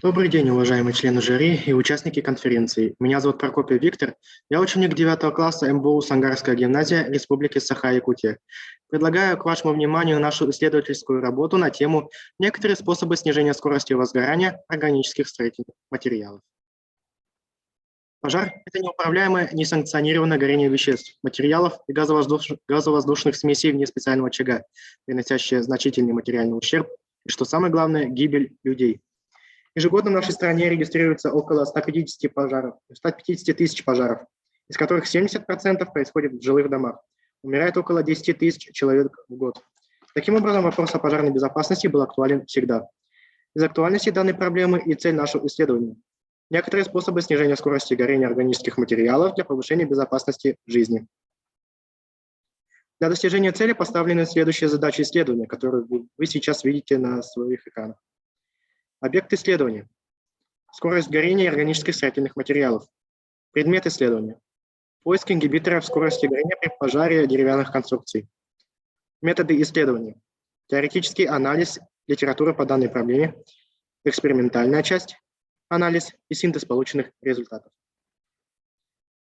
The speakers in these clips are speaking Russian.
Добрый день, уважаемые члены жюри и участники конференции. Меня зовут Прокопьев Виктор. Я ученик 9 класса МБУ Сангарская гимназия Республики Саха-Якутия. Предлагаю к вашему вниманию нашу исследовательскую работу на тему «Некоторые способы снижения скорости возгорания органических строительных материалов». Пожар – это неуправляемое, несанкционированное горение веществ, материалов и газовоздушных смесей вне специального очага, приносящее значительный материальный ущерб и, что самое главное, гибель людей. Ежегодно в нашей стране регистрируется около 150 тысяч пожаров, из которых 70% происходит в жилых домах. Умирает около 10 тысяч человек в год. Таким образом, вопрос о пожарной безопасности был актуален всегда. Из актуальности данной проблемы и цель нашего исследования. Некоторые способы снижения скорости горения органических материалов для повышения безопасности жизни. Для достижения цели поставлены следующие задачи исследования, которые вы сейчас видите на своих экранах. Объект исследования. Скорость горения органических строительных материалов. Предмет исследования. Поиск ингибиторов скорости горения при пожаре деревянных конструкций. Методы исследования. Теоретический анализ литературы по данной проблеме. Экспериментальная часть. Анализ и синтез полученных результатов.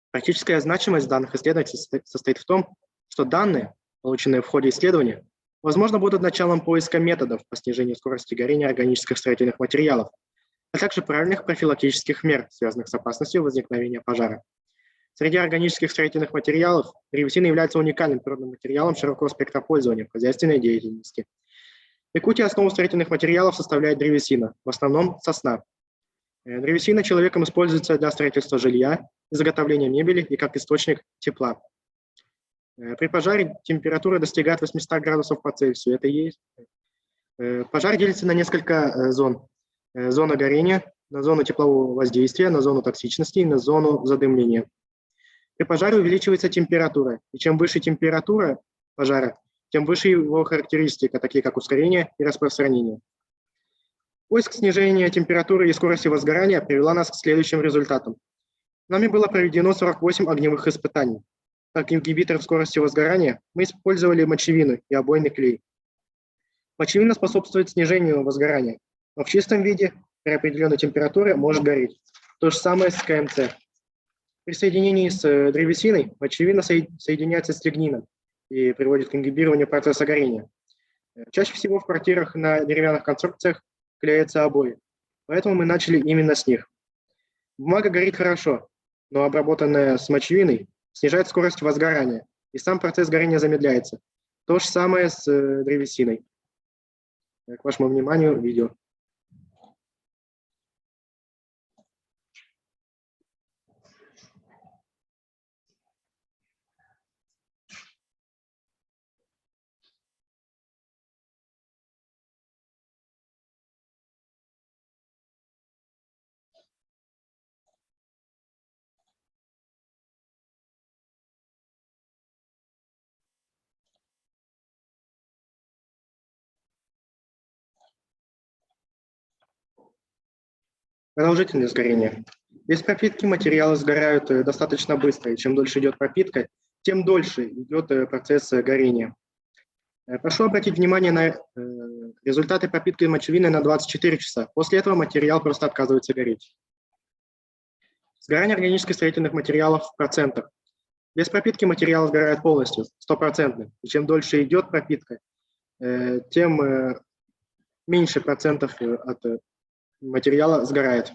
Практическая значимость данных исследований состоит в том, что данные, полученные в ходе исследования, возможно, будут началом поиска методов по снижению скорости горения органических строительных материалов, а также правильных профилактических мер, связанных с опасностью возникновения пожара. Среди органических строительных материалов древесина является уникальным природным материалом широкого спектра пользования в хозяйственной деятельности. В Якутии основу строительных материалов составляет древесина, в основном сосна. Древесина человеком используется для строительства жилья, изготовления мебели и как источник тепла. При пожаре температура достигает 800 градусов по Цельсию. Это и есть. Пожар делится на несколько зон. Зона горения, на зону теплового воздействия, на зону токсичности и на зону задымления. При пожаре увеличивается температура. И чем выше температура пожара, тем выше его характеристика, такие как ускорение и распространение. Поиск снижения температуры и скорости возгорания привела нас к следующим результатам. Нами было проведено 48 огневых испытаний. Как ингибитор скорости возгорания мы использовали мочевину и обойный клей. Мочевина способствует снижению возгорания, но в чистом виде при определенной температуре может гореть. То же самое с КМЦ. При соединении с древесиной мочевина соединяется с лигнином и приводит к ингибированию процесса горения. Чаще всего в квартирах на деревянных конструкциях клеятся обои, поэтому мы начали именно с них. Бумага горит хорошо, но обработанная с мочевиной снижает скорость возгорания, и сам процесс горения замедляется. То же самое с древесиной. К вашему вниманию видео. Продолжительность горения. Без пропитки материалы сгорают достаточно быстро, и чем дольше идет пропитка, тем дольше идет процесс горения. Прошу обратить внимание на результаты пропитки мочевиной на 24 часа. После этого материал просто отказывается гореть. Сгорание органических строительных материалов в процентах. Без пропитки материал сгорает полностью, 100%. И чем дольше идет пропитка, тем меньше процентов от материала сгорает.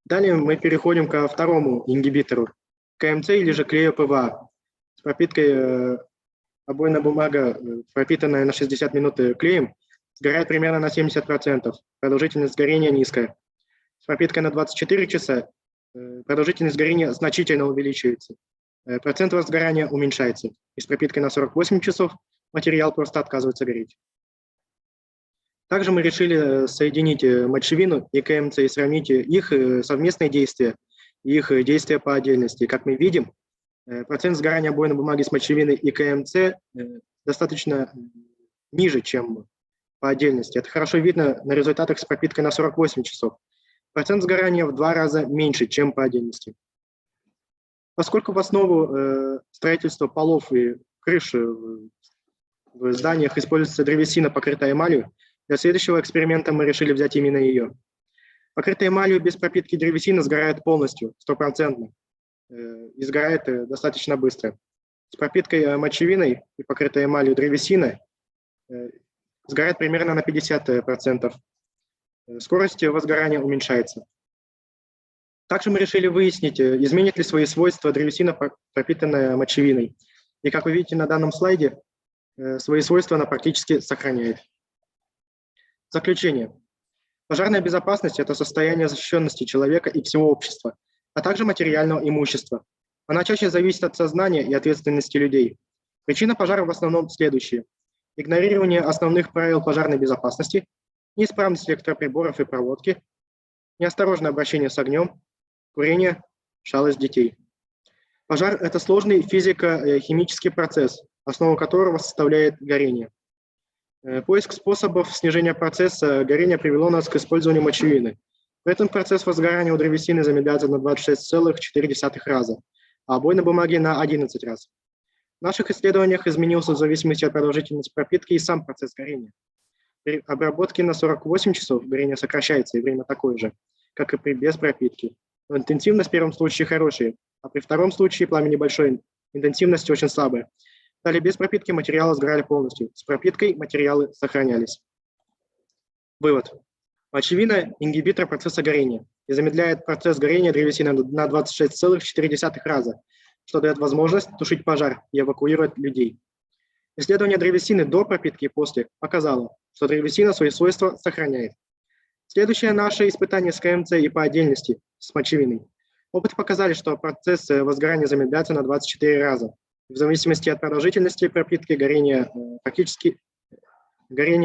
Далее мы переходим ко второму ингибитору, КМЦ или же клею ПВА. С пропиткой обойная бумага, пропитанная на 60 минут клеем, сгорает примерно на 70%. Продолжительность горения низкая. С пропиткой на 24 часа продолжительность горения значительно увеличивается. Процент возгорания уменьшается. И с пропиткой на 48 часов материал просто отказывается гореть. Также мы решили соединить мочевину и КМЦ и сравнить их совместные действия и их действия по отдельности. Как мы видим, процент сгорания обойной бумаги с мочевиной и КМЦ достаточно ниже, чем по отдельности. Это хорошо видно на результатах с пропиткой на 48 часов. Процент сгорания в 2 раза меньше, чем по отдельности. Поскольку в основу строительства полов и крыш в зданиях используется древесина, покрытая эмалью, для следующего эксперимента мы решили взять именно ее. Покрытая эмалью без пропитки древесина сгорает полностью, 100%, и сгорает достаточно быстро. С пропиткой мочевиной и покрытой эмалью древесина сгорает примерно на 50%. Скорость возгорания уменьшается. Также мы решили выяснить, изменит ли свои свойства древесина, пропитанная мочевиной. И как вы видите на данном слайде, свои свойства она практически сохраняет. Заключение. Пожарная безопасность – это состояние защищенности человека и всего общества, а также материального имущества. Она чаще зависит от сознания и ответственности людей. Причина пожара в основном следующие: игнорирование основных правил пожарной безопасности, неисправность электроприборов и проводки, неосторожное обращение с огнем, курение, шалость детей. Пожар – это сложный физико-химический процесс, основу которого составляет горение. Поиск способов снижения процесса горения привело нас к использованию мочевины. При этом процесс возгорания у древесины замедляется на 26,4 раза, а обойной бумаги на 11 раз. В наших исследованиях изменился в зависимости от продолжительности пропитки и сам процесс горения. При обработке на 48 часов горение сокращается, и время такое же, как и при без пропитки. Но интенсивность в первом случае хорошая, а при втором случае пламя небольшой, интенсивность очень слабая. Далее без пропитки материалы сгорали полностью, с пропиткой материалы сохранялись. Вывод. Мочевина – ингибитор процесса горения и замедляет процесс горения древесины на 26,4 раза, что дает возможность тушить пожар и эвакуировать людей. Исследование древесины до пропитки и после показало, что древесина свои свойства сохраняет. Следующее наше испытание с КМЦ и по отдельности с мочевиной. Опыты показали, что процесс возгорания замедляется на 24 раза. В зависимости от продолжительности пропитки горение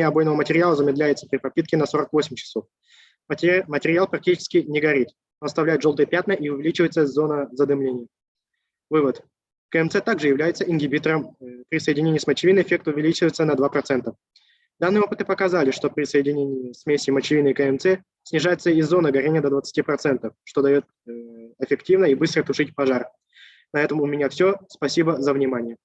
обойного материала замедляется при пропитке на 48 часов. Материал практически не горит, он оставляет желтые пятна и увеличивается зона задымления. Вывод. КМЦ также является ингибитором. При соединении с мочевиной эффект увеличивается на 2%. Данные опыты показали, что при соединении смеси мочевины и КМЦ снижается и зона горения до 20%, что дает эффективно и быстро тушить пожар. На этом у меня все. Спасибо за внимание.